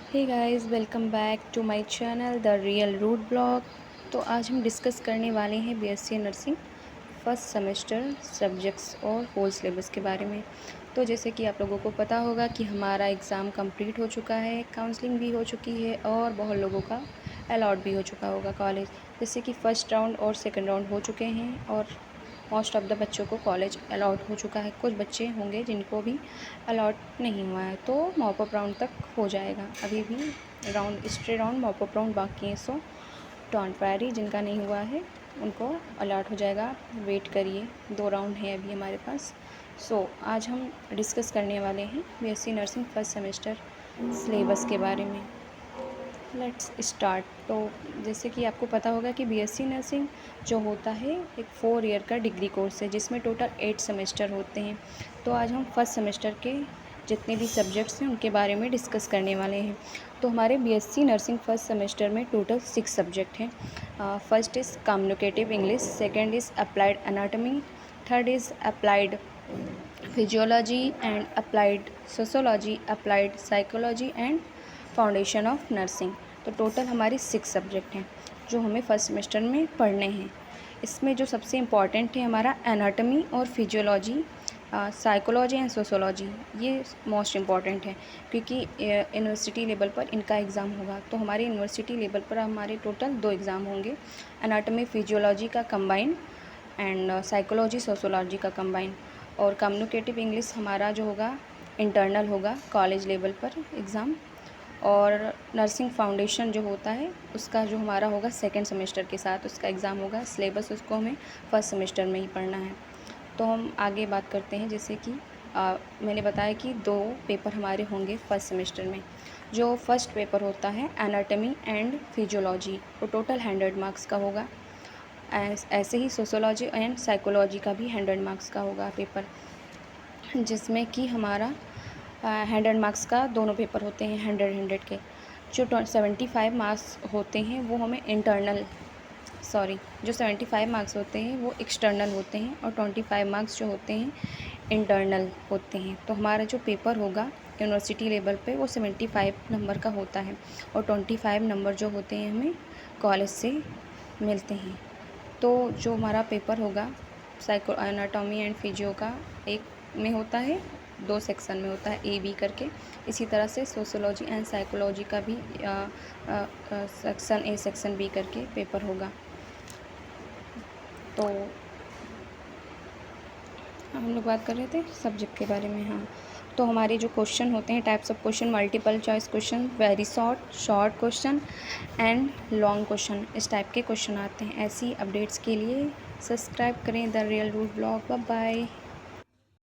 Hey guys, welcome back to my channel the real root blog. तो आज हम discuss करने वाले हैं BSc nursing first semester subjects और होल सिलेबस के बारे में। तो जैसे कि आप लोगों को पता होगा कि हमारा एग्ज़ाम कंप्लीट हो चुका है, काउंसलिंग भी हो चुकी है और बहुत लोगों का अलॉट भी हो चुका होगा कॉलेज। जैसे कि फ़र्स्ट राउंड और सेकंड राउंड हो चुके हैं और मोस्ट ऑफ़ द बच्चों को कॉलेज अलॉट हो चुका है। कुछ बच्चे होंगे जिनको भी अलॉट नहीं हुआ है, तो मॉप अप राउंड तक हो जाएगा। अभी भी stay round mop up round बाकी है। सो टेम्परेरी जिनका नहीं हुआ है उनको अलॉट हो जाएगा। वेट करिए, 2 राउंड है अभी हमारे पास। आज हम डिस्कस करने वाले हैं BSc nursing first semester syllabus के बारे में। Let's start. तो जैसे कि आपको पता होगा कि बीएससी नर्सिंग जो होता है एक 4 ईयर का डिग्री कोर्स है जिसमें टोटल 8 सेमेस्टर होते हैं। तो आज हम फर्स्ट सेमेस्टर के जितने भी सब्जेक्ट्स हैं उनके बारे में डिस्कस करने वाले हैं। तो हमारे बीएससी नर्सिंग फर्स्ट सेमेस्टर में टोटल 6 सब्जेक्ट हैं। First is communicative English, second is applied anatomy, third is applied physiology and applied sociology, applied psychology and foundation of nursing. तो टोटल हमारी 6 सब्जेक्ट हैं जो हमें फर्स्ट सेमेस्टर में पढ़ने हैं। इसमें जो सबसे इम्पॉर्टेंट है हमारा एनाटॉमी और फिजियोलॉजी, साइकोलॉजी एंड सोशोलॉजी, ये मोस्ट इम्पॉर्टेंट है क्योंकि यूनिवर्सिटी लेवल पर इनका एग्ज़ाम होगा। तो हमारे यूनिवर्सिटी लेवल पर हमारे टोटल 2 एग्ज़ाम होंगे, एनाटॉमी फिजियोलॉजी का कंबाइन एंड साइकोलॉजी सोशोलॉजी का कंबाइन। और कम्युनिकेटिव इंग्लिश हमारा जो होगा इंटरनल होगा कॉलेज लेवल पर एग्ज़ाम। और नर्सिंग फाउंडेशन जो होता है उसका जो हमारा होगा सेकेंड सेमेस्टर के साथ उसका एग्ज़ाम होगा। सिलेबस उसको हमें फर्स्ट सेमेस्टर में ही पढ़ना है। तो हम आगे बात करते हैं। जैसे कि मैंने बताया कि 2 पेपर हमारे होंगे फर्स्ट सेमेस्टर में। जो फर्स्ट पेपर होता है एनाटॉमी एंड फिजियोलॉजी, वो टोटल 100 मार्क्स का होगा। ऐसे ही सोशोलॉजी एंड साइकोलॉजी का भी 100 मार्क्स का होगा पेपर, जिसमें कि हमारा 100 मार्क्स का दोनों पेपर होते हैं 100 के। जो 75 मार्क्स होते हैं वो हमें जो 75 मार्क्स होते हैं वो एक्सटर्नल होते हैं और 25 मार्क्स जो होते हैं इंटरनल होते हैं। तो हमारा जो पेपर होगा यूनिवर्सिटी लेवल पे वो 75 नंबर का होता है और 25 नंबर जो होते हैं हमें कॉलेज से मिलते हैं। तो जो हमारा पेपर होगा एनाटॉमी एंड फिजियो का एक में होता है, 2 सेक्शन में होता है ए बी करके। इसी तरह से सोशोलॉजी एंड साइकोलॉजी का भी सेक्शन ए सेक्शन बी करके पेपर होगा। तो हम लोग बात कर रहे थे सब्जेक्ट के बारे में। हाँ, तो हमारे जो क्वेश्चन होते हैं types of question, multiple choice question, very short question and long question, इस टाइप के क्वेश्चन आते हैं। ऐसी अपडेट्स के लिए सब्सक्राइब करें the real root blog. Bye bye.